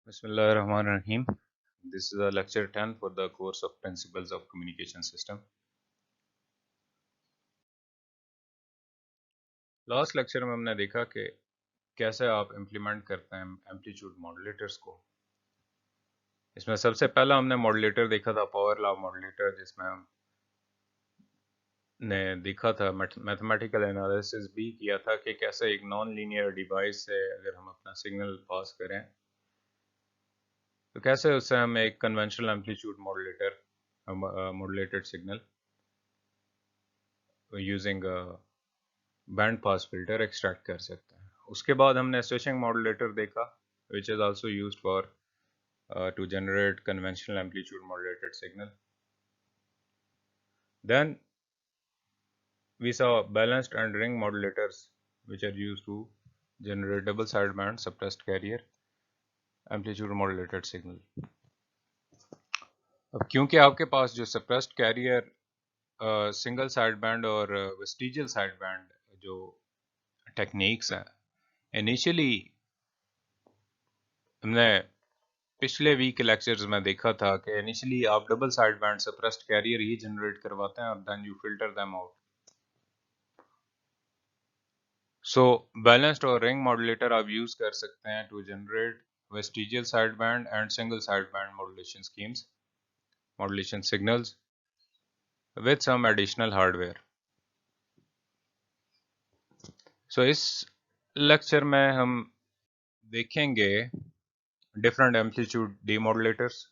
Bismillahirrahmanirrahim. This is a lecture 10 for the course of Principles of Communication System. Last lecture में हमने देखा कि कैसे आप इम्प्लीमेंट करते हैं एम्पलीट्यूड मॉड्यूलेटर्स को। इसमें सबसे पहला हमने मॉड्यूलेटर देखा था, पावर लॉ मॉड्यूलेटर, जिसमें हमने देखा था मैथमेटिकल एनालिसिस भी किया था कि कैसे एक नॉन लीनियर डिवाइस से अगर हम अपना सिग्नल पास करें तो कैसे उससे हम एक conventional amplitude modulated signal using band pass filter extract कर सकते हैं। उसके बाद हमने स्विचिंग मॉड्यूलेटर देखा, which is also used for to generate conventional amplitude modulated signal. Then we saw balanced and ring modulators, which are used to generate double sideband suppressed carrier amplitude modulated signal. अब क्योंकि आपके पास जो suppressed carrier single sideband और vestigial sideband जो techniques हैं, initially हमने पिछले week lectures में देखा था कि इनिशियली आप double side band suppressed carrier ही जनरेट करवाते हैं और then you filter them out. So balanced और रिंग मॉड्यूलेटर आप यूज कर सकते हैं to generate vestigial side band and single side band modulation schemes, modulation signals with some additional hardware. So इस लेक्चर में हम देखेंगे different amplitude demodulators.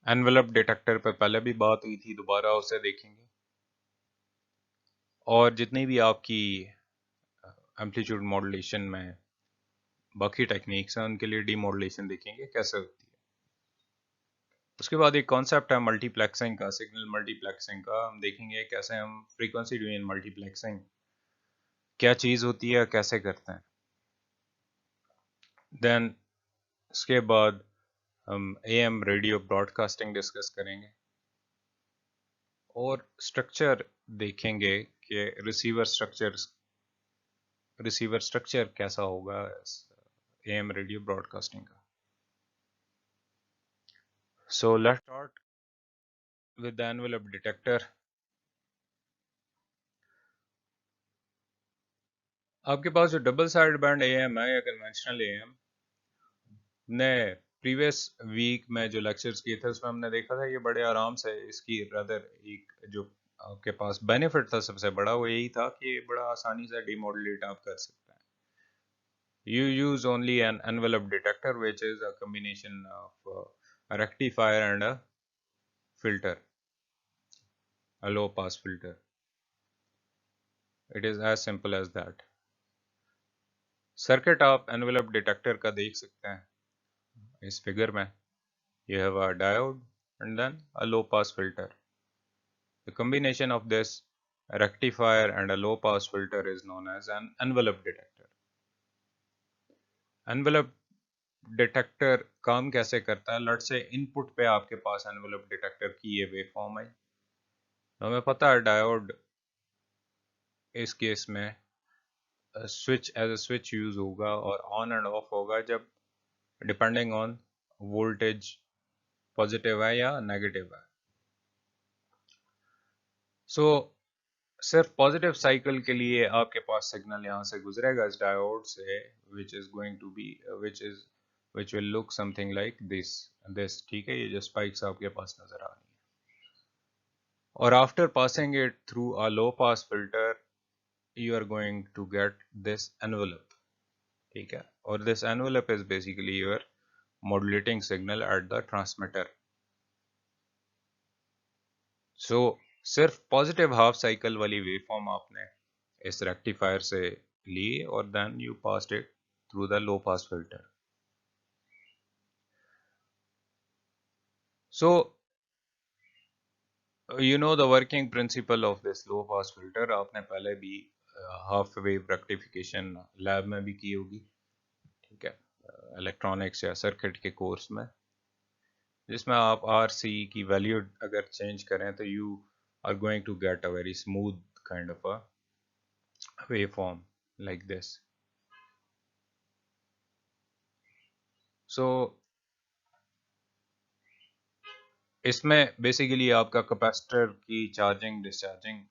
Envelope detector पर पहले भी बात हुई थी, दोबारा उसे देखेंगे, और जितनी भी आपकी एम्पलीट्यूड मॉड्यूलेशन में बाकी टेक्निक्स हैं उनके लिए डीमॉड्यूलेशन देखेंगे कैसे होती है। उसके बाद एक कॉन्सेप्ट है मल्टीप्लेक्सिंग का, सिग्नल मल्टीप्लेक्सिंग का। हम देखेंगे कैसे हम फ्रीक्वेंसी डोमेन मल्टीप्लेक्सिंग क्या चीज़ होती है, कैसे करते हैं। देन उसके बाद हम एएम रेडियो ब्रॉडकास्टिंग डिस्कस करेंगे और स्ट्रक्चर देखेंगे कि रिसीवर स्ट्रक्चर कैसा होगा एएम रेडियो ब्रॉडकास्टिंग का। So let's start with the envelope detector. आपके पास जो डबल साइड बैंड एएम है या कन्वेंशनल एएम, ने प्रीवियस वीक में जो लेक्चर्स किए थे उसमें हमने देखा था ये बड़े आराम से इसकी रदर एक जो आपके पास बेनिफिट था सबसे बड़ा, वो यही था कि बड़ा आसानी से डीमॉड्यूलेट आप कर सकते हैं। You use only an envelope detector, which is a combination of a rectifier and a filter, a low pass filter. It is as simple as that. Circuit आप एनवेलप डिटेक्टर का देख सकते हैं इस फिगर में। You have a diode and then a low pass filter. The combination of this rectifier and a low pass filter is known as an envelope detector. Envelope detector काम कैसे करता है? लेट्स से इनपुट पे आपके पास envelope detector की ये waveform है। हमें पता है डायोड इस केस में switch as a switch use होगा और ऑन एंड ऑफ होगा जब डिपेंडिंग ऑन वोल्टेज पॉजिटिव है या नेगेटिव है। सो सिर्फ पॉजिटिव साइकिल के लिए आपके पास सिग्नल यहाँ से गुजरेगा इस डायोड से, which is going to be which will look something like this, ठीक है, ये जो स्पाइक्स आपके पास नजर आ रही है। और after passing it through a low pass filter you are going to get this envelope, ठीक है, और this envelope is basically your modulating signal at the transmitter. So सिर्फ पॉजिटिव हाफ साइकिल वाली वेवफॉर्म आपने इस रेक्टिफायर से ली और then you passed it through the low pass filter. So you know the working principle of this low pass filter. आपने पहले भी हाफ वेव रेक्टिफिकेशन लैब में भी की होगी, ठीक है, इलेक्ट्रॉनिक्स या सर्किट के कोर्स में, जिसमें आप आर सी की वैल्यू अगर चेंज करें तो you are going to get a very smooth kind of a waveform like this. So इसमें बेसिकली आपका कैपेसिटर की चार्जिंग डिस्चार्जिंग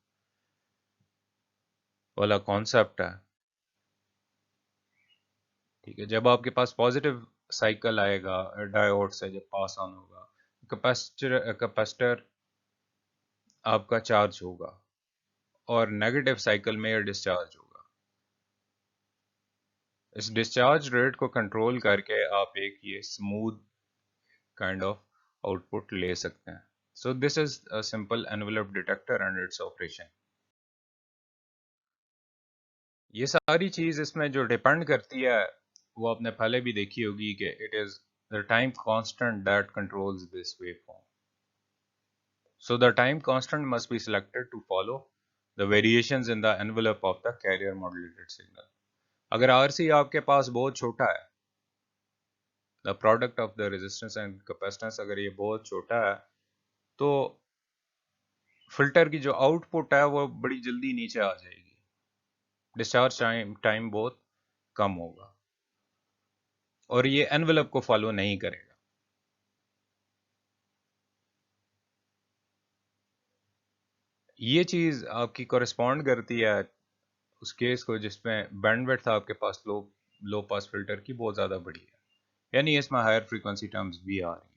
वाला कॉन्सेप्ट है। ठीक है, जब आपके पास पॉजिटिव साइकिल आएगा डायोड से जब पास ऑन होगा, कैपेसिटर आपका चार्ज होगा, और नेगेटिव साइकिल में यह डिस्चार्ज होगा। इस डिस्चार्ज रेट को कंट्रोल करके आप एक ये स्मूथ काइंड ऑफ आउटपुट ले सकते हैं। So this is a simple envelope detector and its operation. ये सारी चीज इसमें जो डिपेंड करती है वो आपने पहले भी देखी होगी कि it is the time constant that controls this waveform. So the time constant must be selected to follow the variations in the envelope of the carrier modulated signal. अगर RC आपके पास बहुत छोटा है, the product of the resistance and capacitance अगर ये बहुत छोटा है, तो फिल्टर की जो आउटपुट है वो बड़ी जल्दी नीचे आ जाएगी, डिस्चार्ज टाइम बहुत कम होगा, और ये एनवेलप को फॉलो नहीं करेगा। ये चीज आपकी कोरिस्पॉन्ड करती है उस केस को जिसमें बैंडविड्थ आपके पास लो पास फिल्टर की बहुत ज्यादा बड़ी है, यानी इसमें हायर फ्रीक्वेंसी टर्म्स भी आ रही हैं।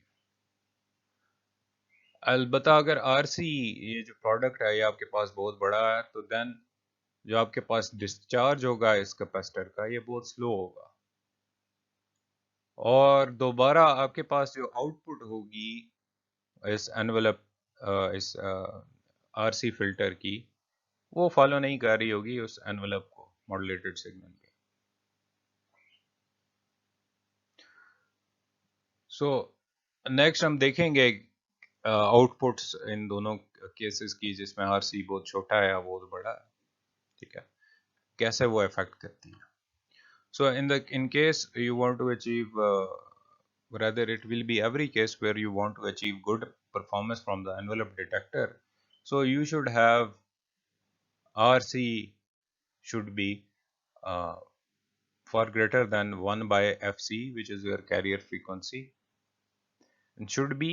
अलबत्ता अगर आरसी ये जो प्रोडक्ट है ये आपके पास बहुत बड़ा है, तो देन जो आपके पास डिस्चार्ज होगा इस कैपेसिटर का ये बहुत स्लो होगा, और दोबारा आपके पास जो आउटपुट होगी इस एनवेलप इस आरसी फिल्टर की, वो फॉलो नहीं कर रही होगी उस एनवेलप को मॉड्यूलेटेड सिग्नल के। सो नेक्स्ट हम देखेंगे आउटपुट्स इन दोनों केसेस की जिसमें आरसी बहुत छोटा है या बहुत बड़ा है। ठीक है, कैसे वो इफेक्ट करती है। So in case you want to achieve rather it will be every case where you want to achieve good performance from the envelope detector, so you should have RC should be uh, far greater than 1 by FC, which is your carrier frequency, and should be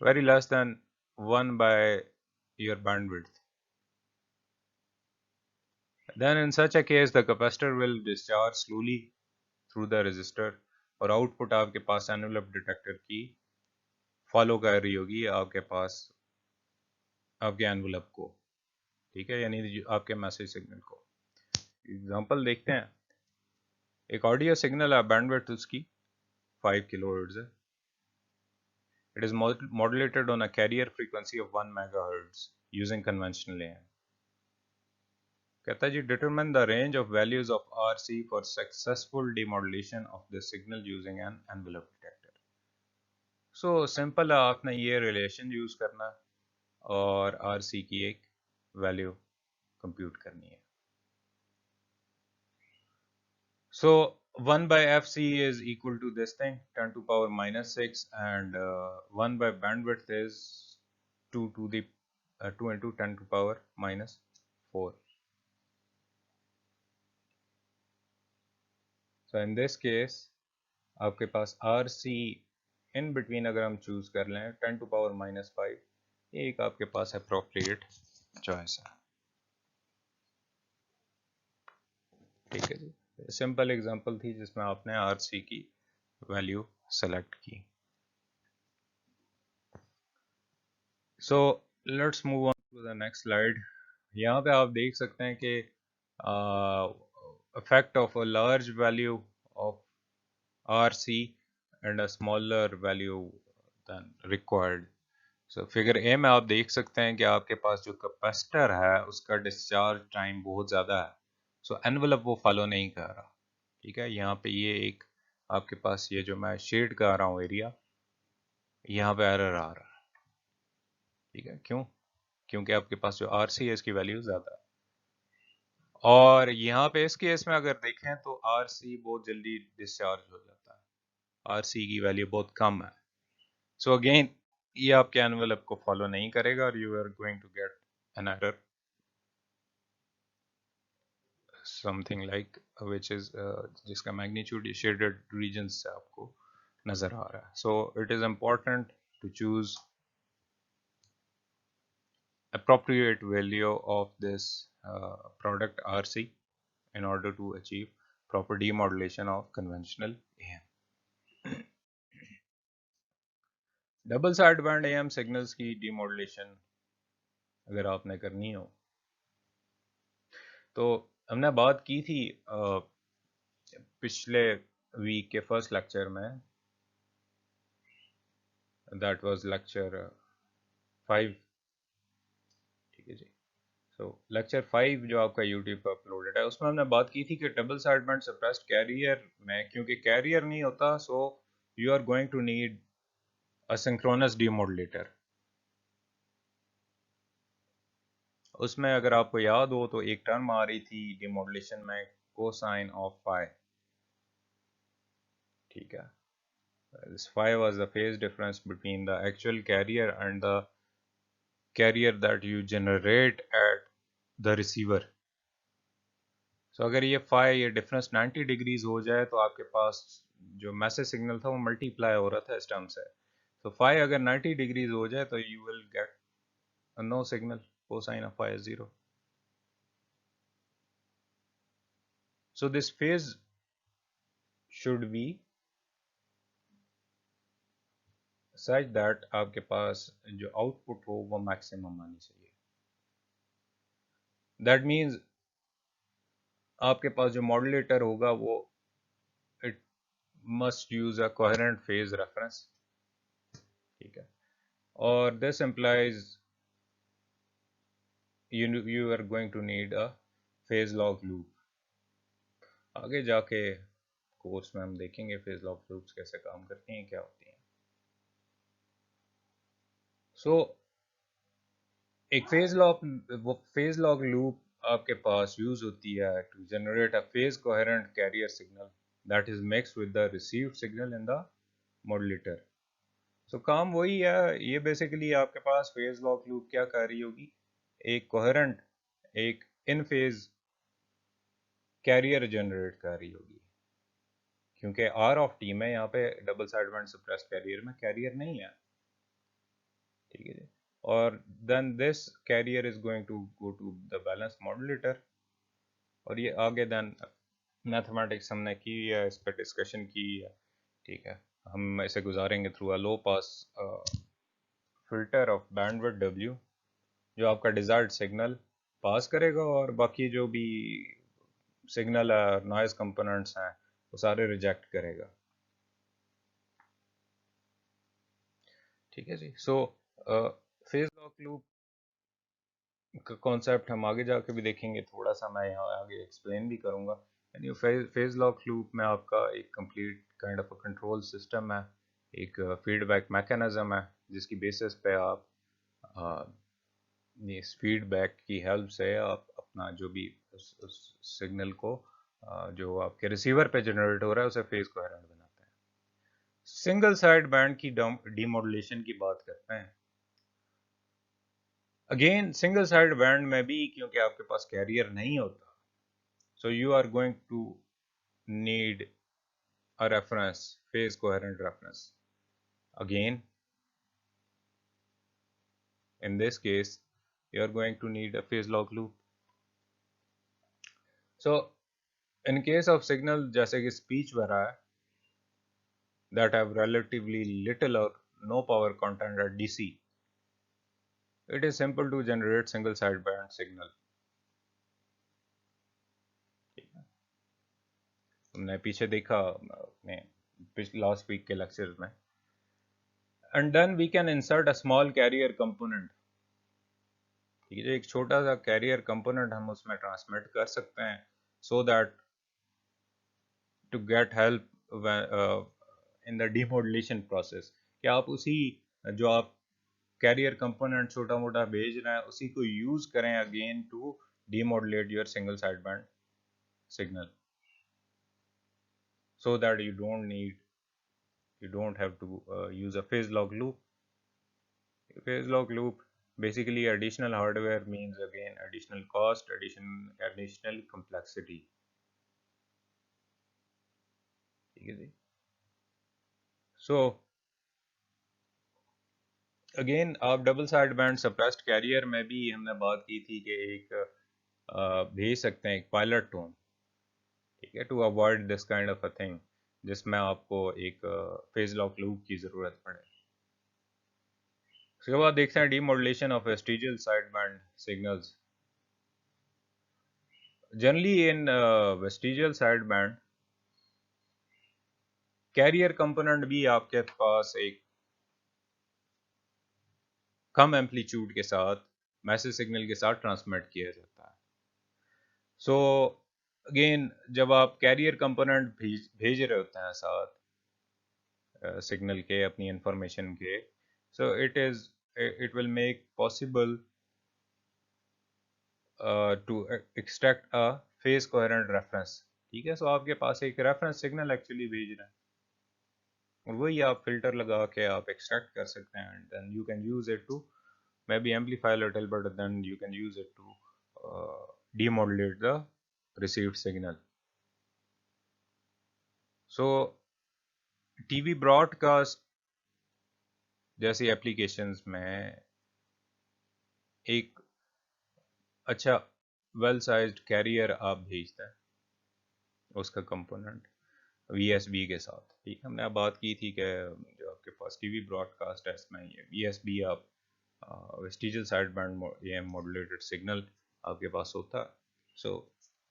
very less than 1 by your bandwidth. Then in such a case the capacitor will discharge slowly through the resistor, और output आपके पास envelope detector की follow कर रही होगी आपके पास आपके envelope को। ठीक है, यानी आपके मैसेज सिग्नल को। एग्जांपल देखते हैं, एक ऑडियो सिग्नल है, बैंडविड्थ उसकी 5 किलोहर्ट्ज है। It is modulated on a carrier frequency of 1 megahertz using conventional AM. कहता है जी determine the range of values of RC for successful demodulation of the signal using an envelope detector. So simple है, आपने ये relation use करना और RC की एक वैल्यू कंप्यूट करनी है। So 1 by Fc is equal to this thing 10 to power minus 6, and 1 by bandwidth is 2 to the 2 into 10 to power minus 4. So in this case आपके पास RC in between अगर हम choose कर लें 10 to power minus 5, ये एक आपके पास appropriate choice है। ठीक है जी, सिंपल एग्जांपल थी जिसमें आपने RC की वैल्यू सेलेक्ट की। So let's move on to the next slide. यहाँ पे आप देख सकते हैं कि effect of a large value of RC and a smaller value than required. So figure A में आप देख सकते हैं कि आपके पास जो कैपेसिटर है उसका डिस्चार्ज टाइम बहुत ज़्यादा है, सो एनवेलप वो फॉलो नहीं कर रहा। ठीक है, यहाँ पे ये एक आपके पास ये जो मैं शेड कर रहा हूँ एरिया, यहाँ पे एरर आ रहा है। ठीक है, क्यों? क्योंकि आपके पास जो आरसी है इसकी वैल्यू ज़्यादा है, और यहाँ पे इस केस में अगर देखें तो आरसी बहुत जल्दी डिस्चार्ज हो जाता है, आरसी की वैल्यू बहुत कम है। सो अगेन ये आपके एनवेलप को फॉलो नहीं करेगा और you are going to get an error something like which is जिसका मैग्नीट्यूड शेडेड रीजन से आपको नजर आ रहा है. So it is important to choose appropriate value of this product RC in order to achieve proper demodulation of conventional AM. Double side band AM signals की demodulation अगर आपने करनी हो तो हमने बात की थी पिछले वीक के फर्स्ट लेक्चर में, दैट वाज लेक्चर 5. ठीक है जी. सो लेक्चर 5 जो आपका यूट्यूब पर अपलोडेड है उसमें हमने बात की थी कि double side band suppressed carrier में क्योंकि कैरियर नहीं होता, so you are going to need a synchronous demodulator. उसमें अगर आपको याद हो तो एक टर्म आ रही थी डीमॉड्यूलेशन में, कोसाइन ऑफ फाई. ठीक है. This phi was the phase difference between the actual carrier and the carrier that you generate at the receiver. So अगर ये phi ये difference 90 डिग्रीज हो जाए तो आपके पास जो मैसेज सिग्नल था वो मल्टीप्लाई हो रहा था इस टर्म से. तो phi अगर 90 डिग्रीज हो जाए तो you will get a no signal. Cosine of phi is 0. So this phase should be such that आपके पास जो आउटपुट हो वो मैक्सिमम आनी चाहिए. दैट मीन्स आपके पास जो मॉड्यूलेटर होगा वो it must use a coherent phase reference. ठीक है. और this implies you are going to need a phase log loop. आगे जाके कोर्स में हम देखेंगे फेज लॉग लूप्स कैसे काम करती हैं, क्या होती हैं. सो एक फेज लॉग लूप आपके पास यूज होती है to generate a phase coherent carrier signal that is mixed with the received signal in the modulator. So काम वही है. ये बेसिकली आपके पास फेज लॉग लूप क्या कर रही होगी, एक कोहेरेंट एक इन फेज कैरियर जनरेट कर रही होगी, क्योंकि आर ऑफ टी में यहाँ पे double side band suppressed carrier में कैरियर नहीं है. ठीक है जी. और then this carrier is going to go to the balance modulator. और ये आगे देन मैथमेटिक्स हमने की है, इस पर डिस्कशन की है. ठीक है. हम इसे गुजारेंगे through a low pass filter of bandwidth W जो आपका डिजायर्ड सिग्नल पास करेगा और बाकी जो भी सिग्नल नॉइज कंपोनेंट्स हैं वो सारे रिजेक्ट करेगा. ठीक है जी. सो फेज लॉक लूप का कॉन्सेप्ट हम आगे जाके भी देखेंगे, थोड़ा सा मैं यहाँ आगे एक्सप्लेन भी करूँगा. यानी फेज लॉक लूप में आपका एक complete kind of a control system है, एक फीडबैक मैकेनिज्म है जिसकी बेसिस पे आप इस फीडबैक की हेल्प से आप अपना जो भी उस सिग्नल को जो आपके रिसीवर पे जनरेट हो रहा है उसे फेज कोहेरेंट बनाते हैं. सिंगल साइड बैंड की डीमॉड्यूलेशन की बात करते हैं. अगेन सिंगल साइड बैंड में भी क्योंकि आपके पास कैरियर नहीं होता, so you are going to need a reference, phase coherent reference. Again, in this case you are going to need a phase log loop. So in case of signal जैसे कि speech वगैरह है that have relatively little or no power content at DC, it is simple to generate single sideband signal. हमने पीछे देखा अपने last week के lectures में. And then we can insert a small carrier component. ठीक है. एक छोटा सा कैरियर कंपोनेंट हम उसमें ट्रांसमिट कर सकते हैं so that to get help in the demodulation process. कि आप उसी जो आप कैरियर कंपोनेंट छोटा मोटा भेज रहे हैं उसी को यूज करें again to demodulate your single side band signal, so that you don't have to use a phase log loop. Phase log loop basically additional hardware means again additional cost, additional complexity. ठीक है जी. So again आप double side band suppressed carrier में भी हमने बात की थी कि एक भेज सकते हैं एक पायलट टोन, ठीक है, to avoid this kind of a thing जिसमें आपको एक फेज लॉक लूप की ज़रूरत पड़े। उसके बाद देखते हैं demodulation of vestigial side band signals. Generally in vestigial side band carrier component भी आपके पास एक कम एम्पलीट्यूड के साथ मैसेज सिग्नल के साथ ट्रांसमिट किया जाता है। सो अगेन जब आप कैरियर कंपोनेंट भेज रहे होते हैं साथ सिग्नल के अपनी इंफॉर्मेशन के, so it will make possible to extract a phase coherent reference, ठीक है। सो आपके पास एक रेफरेंस सिग्नल एक्चुअली भेज रहा है और वही आप फिल्टर लगा के आप एक्सट्रैक्ट कर सकते हैं, and then you can use it to maybe amplify a little, but then you can use it to demodulate the received signal. So TV broadcast जैसी एप्लीकेशंस में एक अच्छा वेल साइज्ड कैरियर आप भेजते हैं उसका कंपोनेंट VSB के साथ, ठीक है। हमने अब बात की थी कि जो आपके पास टीवी ब्रॉडकास्ट है इसमें ये VSB आप vestigial side band AM modulated signal आपके पास होता है। सो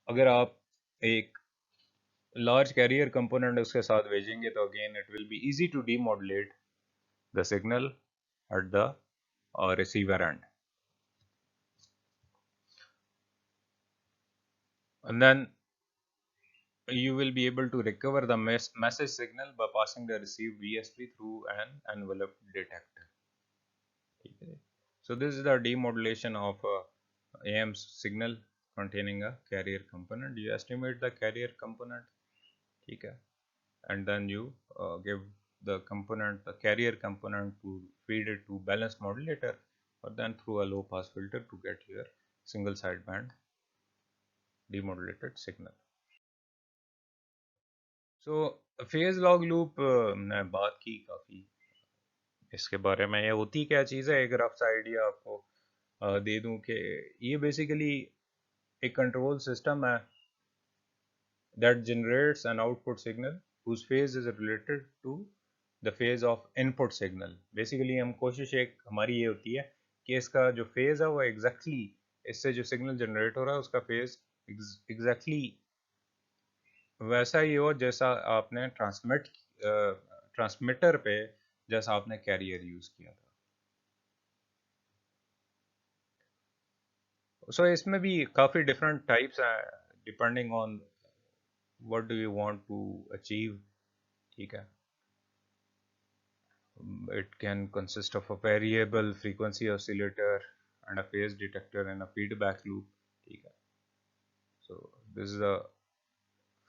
अगर आप एक लार्ज कैरियर कंपोनेंट उसके साथ भेजेंगे तो again it will be easy to demodulate the signal at the receiver end, and then you will be able to recover the message signal by passing the received VSB through an envelope detector. So this is the demodulation of AM signal containing a carrier component. You estimate the carrier component, okay, and then you give the component, the carrier component, to feed it to balanced modulator, or then through a low pass filter to get your single sideband demodulated signal. So phase log loop ने बात की काफ़ी इसके बारे में। ये होती क्या चीज़ है, एक रफ आइडिया आपको दे दूं कि ये बेसिकली एक कंट्रोल सिस्टम है that generates an output signal whose phase is related to the phase of input signal. Basically हम कोशिश एक हमारी ये होती है कि इसका जो फेज है वो एग्जैक्टली इससे जो सिग्नल जनरेट हो रहा है उसका फेज एग्जैक्टली वैसा ही हो जैसा आपने ट्रांसमिटर पे जैसा आपने कैरियर यूज किया था। सो इसमें भी काफ़ी डिफरेंट टाइप्स हैं depending on what do you want to achieve, ठीक है। It can consist of a variable frequency oscillator and a phase detector and a feedback loop, ठीक है। So this is a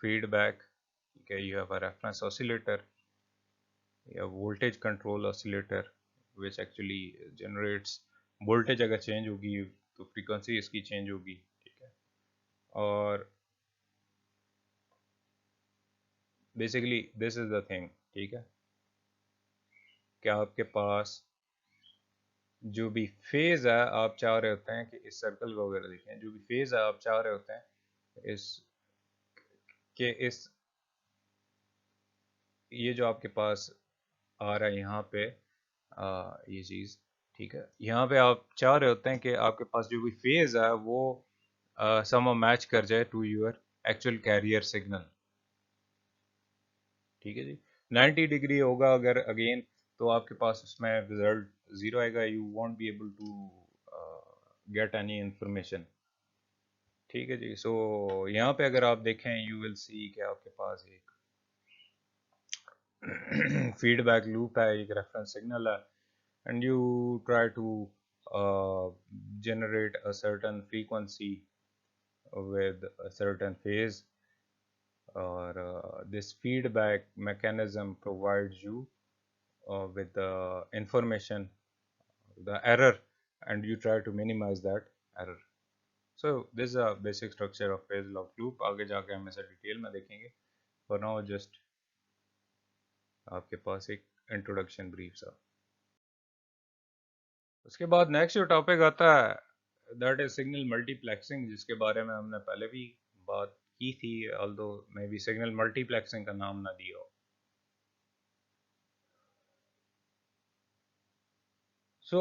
feedback, okay, you have a reference oscillator, you have voltage control oscillator which actually generates voltage अगर change होगी तो frequency इसकी change होगी, ठीक है। और basically this is the thing, ठीक है, कि आपके पास जो भी फेज है आप चाह रहे होते हैं कि इस सर्कल को अगर देखें, जो भी फेज है आप चाह रहे होते हैं इस कि इस ये जो आपके पास आ रहा है यहाँ पे ये चीज़, ठीक है, यहाँ पे आप चाह रहे होते हैं कि आपके पास जो भी फेज है वो सम मैच कर जाए to your actual carrier signal, ठीक है जी। 90 डिग्री होगा अगर अगेन तो आपके पास उसमें रिजल्ट ज़ीरो आएगा, you won't be able to get any information, ठीक है जी। सो यहाँ पे अगर आप देखें यू विल सी कि आपके पास एक फीडबैक लूप है, एक रेफरेंस सिग्नल है, and you try to generate a certain frequency with a certain phase, or this feedback mechanism provides you with the information, the error, and you try to minimize that error. So this is a basic structure of phase lock loop. आगे जाके हम इसे detail में देखेंगे। For now just आपके पास एक introduction brief सा। उसके बाद नेक्स्ट जो टॉपिक आता है दैट इज सिग्नल मल्टीप्लेक्सिंग, जिसके बारे में हमने पहले भी बात की थी, although maybe signal multiplexing का नाम ना दिया हो। सो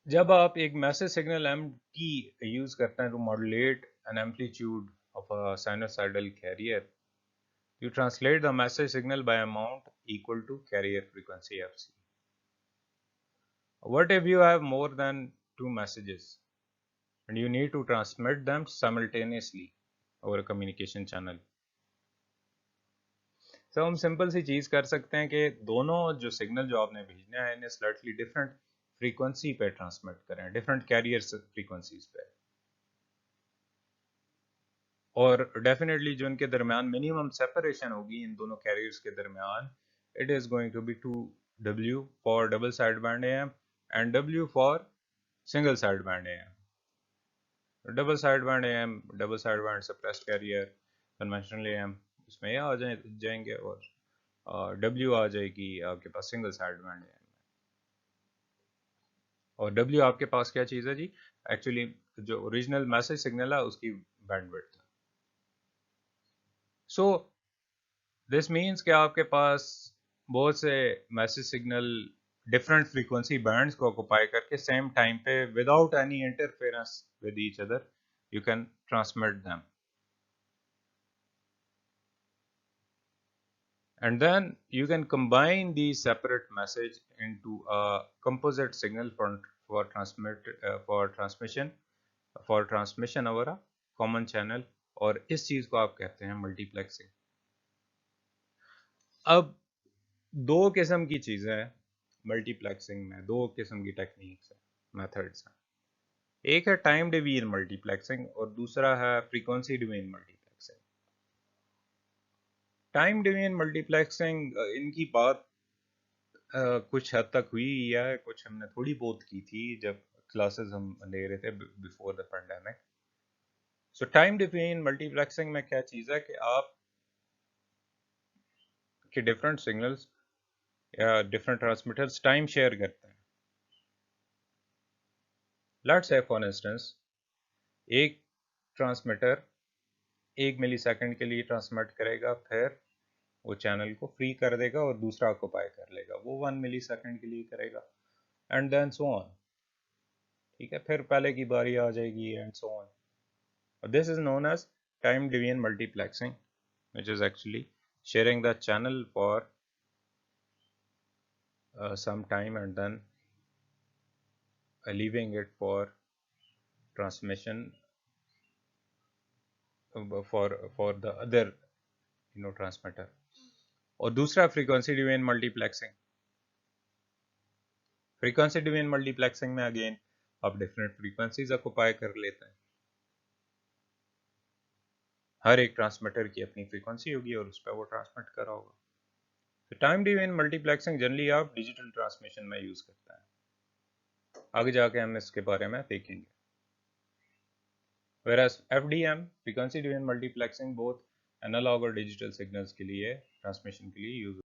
जब आप एक मैसेज सिग्नल एम की यूज करते हैं to modulate an amplitude of a sinusoidal carrier, you translate the message signal by amount equal to carrier frequency fc. What if you have more than two messages and you need to transmit them simultaneously over a communication channel? तो हम simple सी चीज कर सकते हैं कि दोनों जो signal जो आपने भेजने हैं इन्हें स्लाइटली डिफरेंट फ्रीक्वेंसी पे ट्रांसमिट करें, डिफरेंट कैरियर फ्रीक्वेंसीज पे, और डेफिनेटली जो इनके दरमियान मिनिमम सेपरेशन होगी इन दोनों कैरियर्स के दरमियान, it is going to be 2W for double side band AM and W for single side band AM. Double side band AM, double side band suppressed carrier, conventional AM इसमें आ जाएंगे, और W आ जाएगी आपके पास सिंगल साइड बैंड AM। और W आपके पास क्या चीज़ है जी, एक्चुअली जो ओरिजिनल मैसेज सिग्नल है उसकी बैंडविड्थ है। सो दिस मीन्स कि आपके पास बहुत से message signal different frequency bands को ऑक्युपाई करके सेम टाइम पे without any interference with each other you can transmit them, and then you can combine these separate message into a composite signal for transmission over a common channel, और इस चीज को आप कहते हैं multiplexing. अब दो किस्म की चीजें हैं मल्टीप्लेक्सिंग में, दो किस्म की टेक्निक्स है, मेथड्स हैं। एक है टाइम डिवीजन मल्टीप्लेक्सिंग और दूसरा है frequency division multiplexing. Time division multiplexing इनकी बात कुछ हद तक हुई है, कुछ हमने थोड़ी बहुत की थी जब क्लासेस हम ले रहे थे before the pandemic. So time division multiplexing में क्या चीज़ है कि आप के डिफरेंट सिग्नल्स या डिफरेंट ट्रांसमीटर्स टाइम शेयर करते हैं। लेट्स से फॉर इंस्टेंस एक ट्रांसमीटर 1 मिलीसेकंड के लिए ट्रांसमिट करेगा, फिर वो चैनल को फ्री कर देगा और दूसरा ऑक्युपाई कर लेगा, वो 1 मिलीसेकंड के लिए करेगा, एंड देन सो ऑन। ठीक है, फिर पहले की बारी आ जाएगी and so on. This is known as time deviant multiplexing, which is actually sharing the channel for some time and then leaving it for transmission for the other transmitter. और दूसरा frequency deviant multiplexing। frequency deviant multiplexing में again आप different frequencies occupy कर लेते हैं, हर एक transmitter की अपनी फ्रीक्वेंसी होगी और उस पर वो ट्रांसमिट कर रहा होगा। तो टाइम डिवीजन मल्टीप्लेक्सिंग जनरली आप डिजिटल ट्रांसमिशन में यूज करते हैं, आगे जाके हम इसके बारे में देखेंगे। Whereas FDM frequency division multiplexing both analog और डिजिटल सिग्नल्स के लिए ट्रांसमिशन के लिए यूज।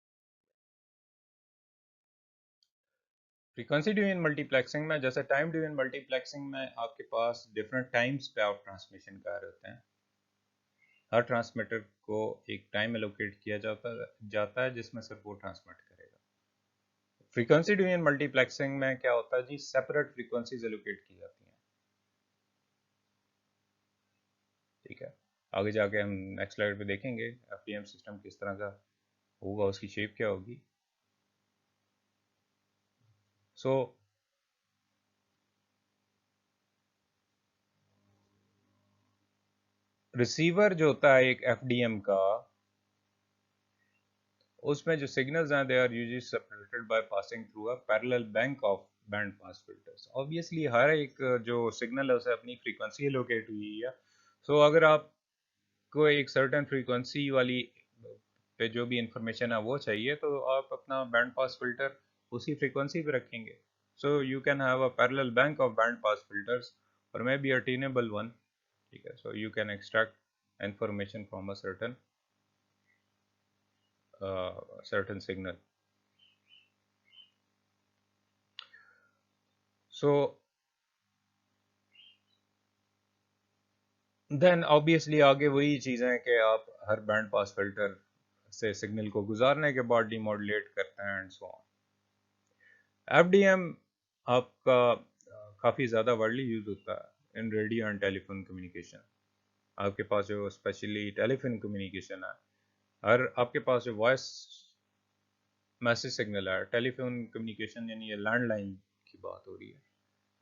फ्रीक्वेंसी डिवीजन मल्टीप्लेक्सिंग में जैसे टाइम डिवीजन मल्टीप्लेक्सिंग में आपके पास डिफरेंट टाइम्स पे आप ट्रांसमिशन कर रहे होते हैं, हर ट्रांसमीटर को एक टाइम एलोकेट किया जाता है जिसमें सिर्फ वो ट्रांसमिट करेगा। फ्रीक्वेंसी डिवीजन मल्टीप्लेक्सिंग में क्या होता है जी, सेपरेट फ्रीक्वेंसीज एलोकेट की जाती हैं। ठीक है, आगे जाके हम नेक्स्ट स्लाइड पे देखेंगे एफडीएम सिस्टम किस तरह का होगा, उसकी शेप क्या होगी। सो रिसीवर जो होता है एक एफडीएम का, उसमें जो सिग्नल्स हैं they are usually separated by passing through a parallel bank of band pass filters. Obviously हर एक जो सिग्नल है उसे अपनी फ्रीक्वेंसी लोकेट हुई है। सो अगर आपको एक सर्टेन फ्रीक्वेंसी वाली पे जो भी इंफॉर्मेशन है वो चाहिए तो आप अपना बैंड पास फिल्टर उसी फ्रीक्वेंसी पे रखेंगे। So you can have a parallel bank of band pass filters और may be a tunable one. ठीक है, so you can extract information from a certain certain signal. So then obviously आगे वही चीज़ें हैं कि आप हर बैंड पास फिल्टर से सिग्नल को गुजारने के बाद डीमॉड्यूलेट करते हैं एंड सो ऑन। एफडीएम आपका काफ़ी ज़्यादा वर्ल्डली यूज होता है इन रेडियो एंड टेलीफोन कम्युनिकेशन। आपके पास जो स्पेशली टेलीफोन कम्युनिकेशन है, हर आपके पास जो वॉइस मैसेज सिग्नल है, टेलीफोन कम्युनिकेशन यानी ये लैंडलाइन की बात हो रही है,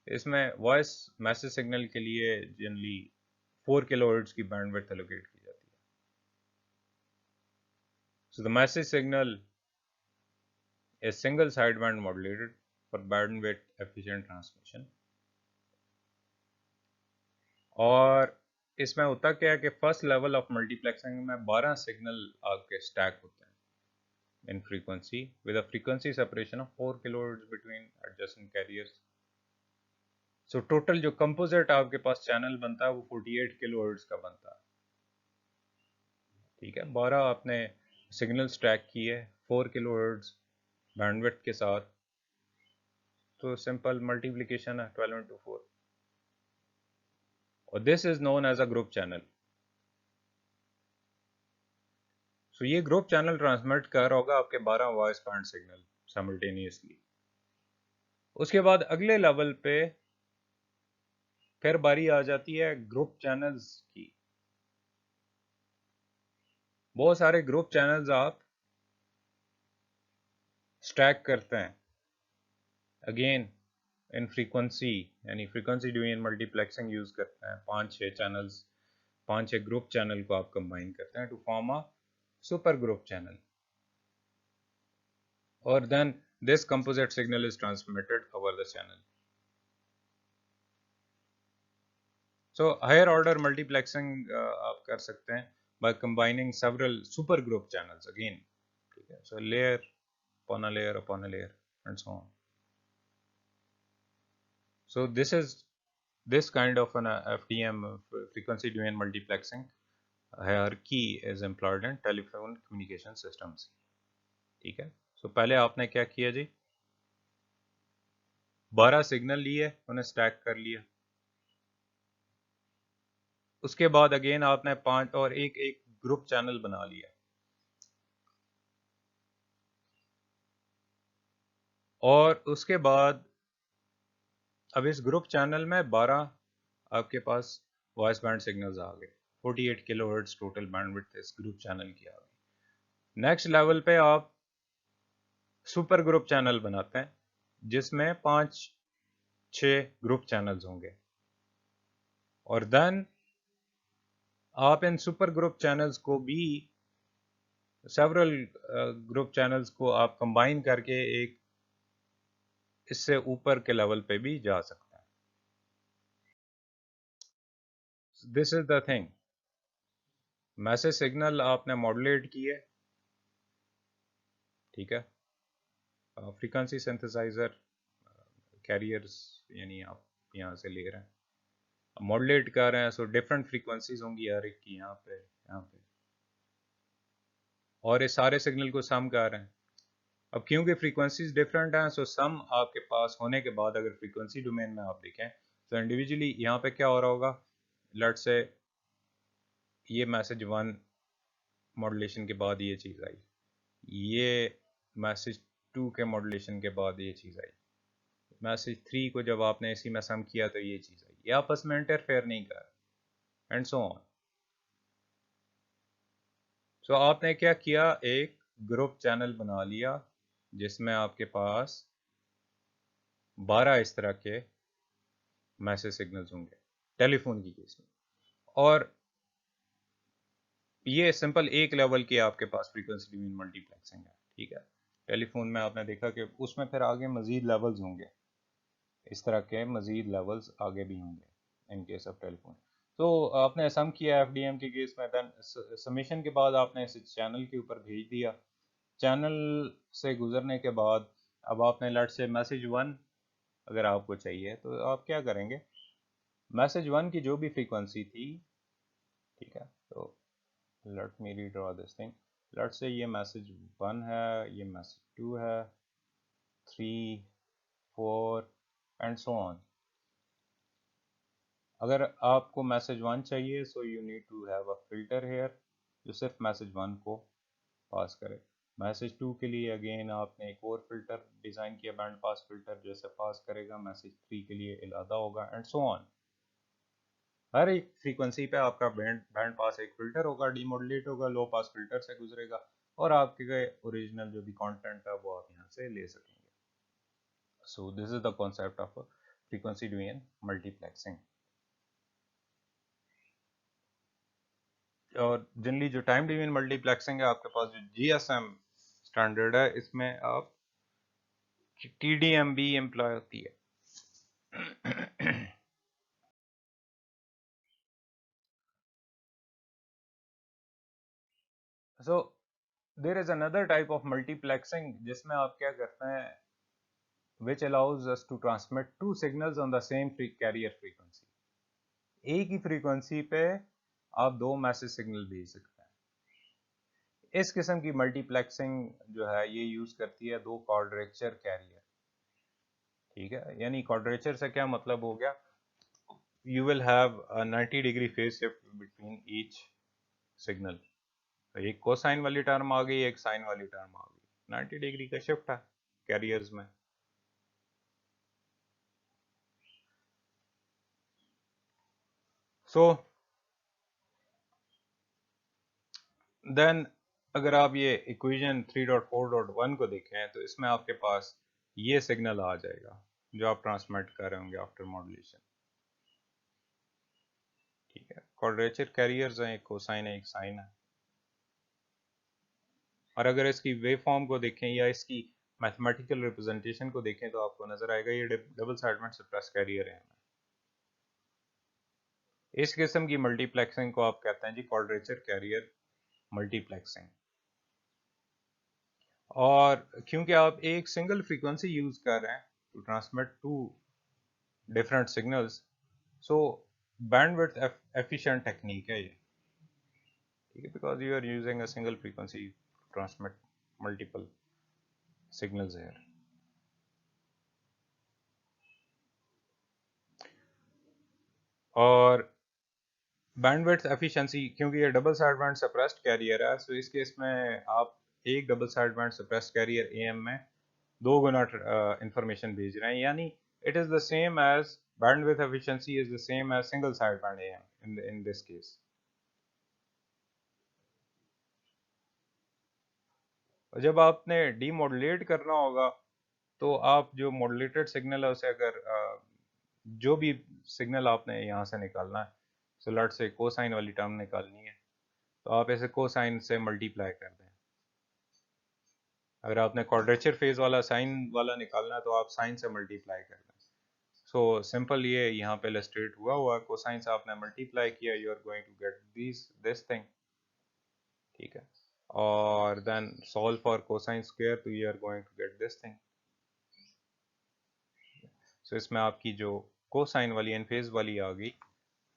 इसमें वॉइस मैसेज सिग्नल के लिए जनरली 4 किलोहर्ट्ज की बैंडविड्थ एलोकेट की जाती है। So the message signal is single side band modulated for bandwidth efficient transmission. और इसमें होता क्या है कि फर्स्ट लेवल ऑफ मल्टीप्लेक्सिंग में 12 सिग्नल आपके स्टैक होते हैं in frequency with a frequency separation of 4 kilohertz between adjacent carriers. So total जो composite आपके पास चैनल बनता है वो 48 किलोहर्ट्ज का बनता है। ठीक है, 12 आपने सिग्नल स्टैक किए 4 किलोहर्ट्ज बैंडविड्थ के साथ, तो सिंपल मल्टीप्लिकेशन है 12 into 4, और this is known as a group channel. So ये ग्रुप चैनल ट्रांसमिट कर होगा आपके 12 वॉइस बैंड सिग्नल साइमल्टेनियसली। उसके बाद अगले लेवल पे फिर बारी आ जाती है ग्रुप चैनल्स की। बहुत सारे ग्रुप चैनल्स आप स्टैक करते हैं अगेन इन फ्रीक्वेंसी, यानी फ्रीक्वेंसी डिवीजन मल्टीप्लेक्सिंग यूज करते हैं। 5-6 चैनल्स, 5-6 ग्रुप चैनल को आप कंबाइन करते हैं to form a super group channel, और then this composite signal is transmitted over the channel. So higher order multiplexing आप कर सकते हैं by combining several super group channels again. ठीक है, so layer upon a layer upon a layer and so on. So this kind of an FDM, frequency domain multiplexing hierarchy is employed in telephone communication systems. ठीक है, so पहले आपने क्या किया जी, 12 signal लिए, उन्हें स्टैक कर लिया। उसके बाद अगेन आपने 5 और एक ग्रुप चैनल बना लिया, और उसके बाद अब इस ग्रुप चैनल में 12 आपके पास वॉइस बैंड सिग्नल्स आ गए। 48 किलोहर्ट्ज टोटल बैंडविड्थ इस ग्रुप चैनल की आ गई। नेक्स्ट लेवल पे आप सुपर ग्रुप चैनल बनाते हैं जिसमें 5-6 ग्रुप चैनल्स होंगे, और देन आप इन सुपर ग्रुप चैनल्स को भी सेवरल ग्रुप चैनल्स को आप कंबाइन करके एक इससे ऊपर के लेवल पे भी जा सकते हैं। This is the thing, message signal आपने मॉड्यूलेट किए, ठीक है, फ्रीक्वेंसी सिंथेसाइजर कैरियर्स यानी आप यहाँ से ले रहे हैं, मॉड्यूलेट कर रहे हैं, सो डिफरेंट फ्रीक्वेंसीज होंगी हर एक की यहाँ पे, और इस सारे सिग्नल को सम कर रहे हैं। अब क्योंकि फ्रीक्वेंसीज डिफरेंट हैं, सो सम आपके पास होने के बाद अगर फ्रीक्वेंसी डोमेन में आप देखें तो इंडिविजुअली यहाँ पे क्या हो रहा होगा, लेट से ये मैसेज 1 मॉड्यूलेशन के बाद ये चीज़ आई, ये मैसेज 2 के मॉड्यूलेशन के बाद ये चीज़ आई, मैसेज 3 को जब आपने इसी में सम किया तो ये चीज़ आई, ये आपस में इंटरफेयर नहीं कर, एंड सो ऑन। सो आपने क्या किया, एक ग्रुप चैनल बना लिया जिसमें आपके पास 12 इस तरह के मैसेज सिग्नल्स होंगे टेलीफोन की केस में, और ये सिंपल एक लेवल की आपके पास फ्रीक्वेंसी डिवीजन मल्टीप्लेक्सिंग है। ठीक है, टेलीफोन में आपने देखा कि उसमें फिर आगे मजीद लेवल्स होंगे, इस तरह के मजीद लेवल्स आगे भी होंगे इन केस ऑफ टेलीफोन। तो आपने सम किया एफडीएम के केस में, देन समेशन के बाद आपने इसे चैनल के ऊपर भेज दिया। चैनल से गुजरने के बाद अब आपने लेट से मैसेज 1 अगर आपको चाहिए तो आप क्या करेंगे, मैसेज 1 की जो भी फ्रीक्वेंसी थी, ठीक है, तो let me redraw this thing, let's say ये मैसेज 1 है, ये मैसेज 2 है, 3, 4 एंड सो ऑन। अगर आपको मैसेज 1 चाहिए so you need to have a filter here जो सिर्फ मैसेज 1 को पास करे। मैसेज 2 के लिए अगेन आपने एक और फिल्टर डिज़ाइन किया, बैंड पास फिल्टर, जैसे पास करेगा। मैसेज 3 के लिए इलादा होगा एंड सो ऑन। हर एक फ्रीक्वेंसी पे आपका बैंड बैंड पास एक फिल्टर होगा, डीमोडुलेट होगा, लो पास फिल्टर से गुजरेगा और आपके ओरिजिनल जो भी कंटेंट है वो आप यहाँ से ले सकेंगे। So this is the concept of frequency domain multiplexing. और जनरली जो टाइम डोमेन मल्टीप्लेक्सिंग है, आपके पास जो जीएसएम स्टैंडर्ड है, इसमें आप टीडीएमबी एम्प्लॉय होती है। So there is another type of multiplexing जिसमें आप क्या करते हैं, which allows us to transmit two signals on the same carrier frequency। एक ही फ्रीक्वेंसी पे आप दो मैसेज सिग्नल भेज सकते हैं। इस किस्म की मल्टीप्लेक्सिंग जो है ये यूज करती है दो क्वाड्रेचर कैरियर। ठीक है, यानी क्वाड्रेचर से क्या मतलब हो गया, you will have a 90 degree phase shift between each signal. तो एक कोसाइन वाली टर्म आ गई, एक साइन वाली टर्म आ गई, 90 डिग्री का शिफ्ट है कैरियर्स में। सो देन अगर आप ये इक्वेशन 3.4.1 को देखें तो इसमें आपके पास ये सिग्नल आ जाएगा जो आप ट्रांसमिट कर रहे होंगे आफ्टर मॉड्यूलेशन। ठीक है, क्वाड्रेचर कैरियर्स हैं, एक कोसाइन है एक साइन है। और अगर इसकी वेव फॉर्म को देखें या इसकी मैथमेटिकल रिप्रेजेंटेशन को देखें तो आपको नजर आएगा ये डबल साइडमेंट सप्रेस कैरियर है। इस किस्म की मल्टीप्लेक्सिंग को आप कहते हैं जी क्वाड्रेचर कैरियर मल्टीप्लेक्सिंग। और क्योंकि आप एक सिंगल फ्रीक्वेंसी यूज कर रहे हैं to transmit two different signals, so bandwidth efficient technique है ये। ठीक है, because you are using a single frequency transmit multiple signals here. और बैंडविड्थ एफिशिएंसी, क्योंकि ये double side band suppressed carrier है, सो इस केस में आप एक double side band suppressed carrier AM में दो गुना इंफॉर्मेशन भेज रहे हैं, यानी it is the same as bandwidth efficiency is the same as single side band am in this case. जब आपने डीमॉड्यूलेट करना होगा तो आप जो मॉड्यूलेटेड सिग्नल है उसे अगर जो भी सिग्नल आपने यहाँ से निकालना है, सो लेट्स से कोसाइन वाली टर्म निकालनी है, तो आप ऐसे कोसाइन से मल्टीप्लाई कर दें। अगर आपने क्वाड्रेचर फेज वाला साइन वाला निकालना है तो आप साइन से मल्टीप्लाई कर दें। सो सिंपल ये यहाँ पे इलस्ट्रेट हुआ कोसाइन से आपने मल्टीप्लाई किया, you are going to get this thing. ठीक है, और then solve for cosine square तो you are going to get this thing. So इसमें आपकी जो कोसाइन वाली एन फेज वाली आ गई,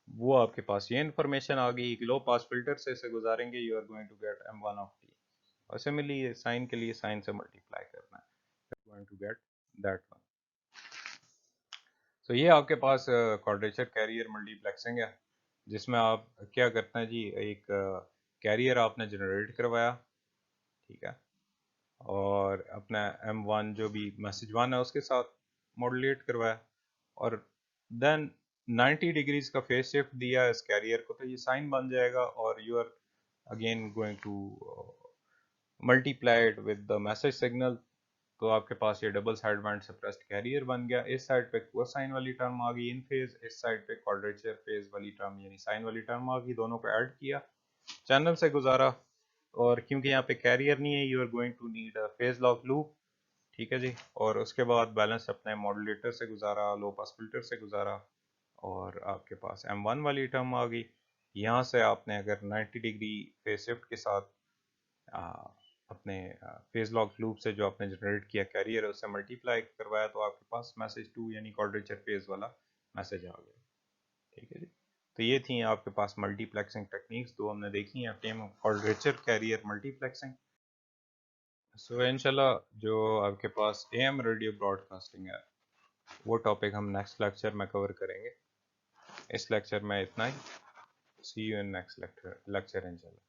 वो आपके पास ये इन्फॉर्मेशन आ गई। एक लो पास फिल्टर से इसे गुजारेंगे, you are going to get m1 of t। और सिमिलरली साइन के लिए साइन से मल्टीप्लाई करना है, you are going to get that one. तो ये आपके पास क्वाड्रेचर कैरियर मल्टीप्लेक्सिंग है, जिसमें आप क्या करते हैं जी, एक कैरियर आपने जनरेट करवाया। ठीक है, और अपना m1 जो भी मैसेज 1 है उसके साथ मॉड्यूलेट करवाया, और देन 90 डिग्रीज का फेस शिफ्ट दिया इस कैरियर को, तो ये साइन बन जाएगा और you are again going to multiply it with the message signal. तो आपके पास ये double side band suppressed carrier बन गया। इस साइड पे कोसाइन वाली टर्म आ गई इन फेज, इस साइड पे क्वाड्रेचर फेज वाली टर्म यानी साइन वाली टर्म आ गई, दोनों को ऐड किया, चैनल से गुजारा। और क्योंकि यहाँ पे कैरियर नहीं है, you are going to need a phase lock loop. ठीक है जी, और उसके बाद बैलेंस अपने मॉड्यूलेटर से गुजारा, लो पास फिल्टर से गुजारा, और आपके पास m1 वाली टर्म आ गई। यहाँ से आपने अगर 90 डिग्री फेज शिफ्ट के साथ आ, अपने फेज लॉक लूप से जो आपने जनरेट किया कैरियर है उससे मल्टीप्लाई करवाया, तो आपके पास मैसेज 2 यानी क्वाड्रेचर फेज वाला मैसेज आ गया। ठीक है जी। तो ये थी आपके पास मल्टीप्लेक्सिंग टेक्निक्स, दो हमने देखी हैं, टेम कॉल्ड रिचर कैरियर मल्टीप्लेक्सिंग। सो इंशाल्लाह जो आपके पास एएम रेडियो ब्रॉडकास्टिंग है वो टॉपिक हम नेक्स्ट लेक्चर में कवर करेंगे। इस लेक्चर में इतना ही। सी यू इन नेक्स्ट लेक्चर इंशाल्लाह।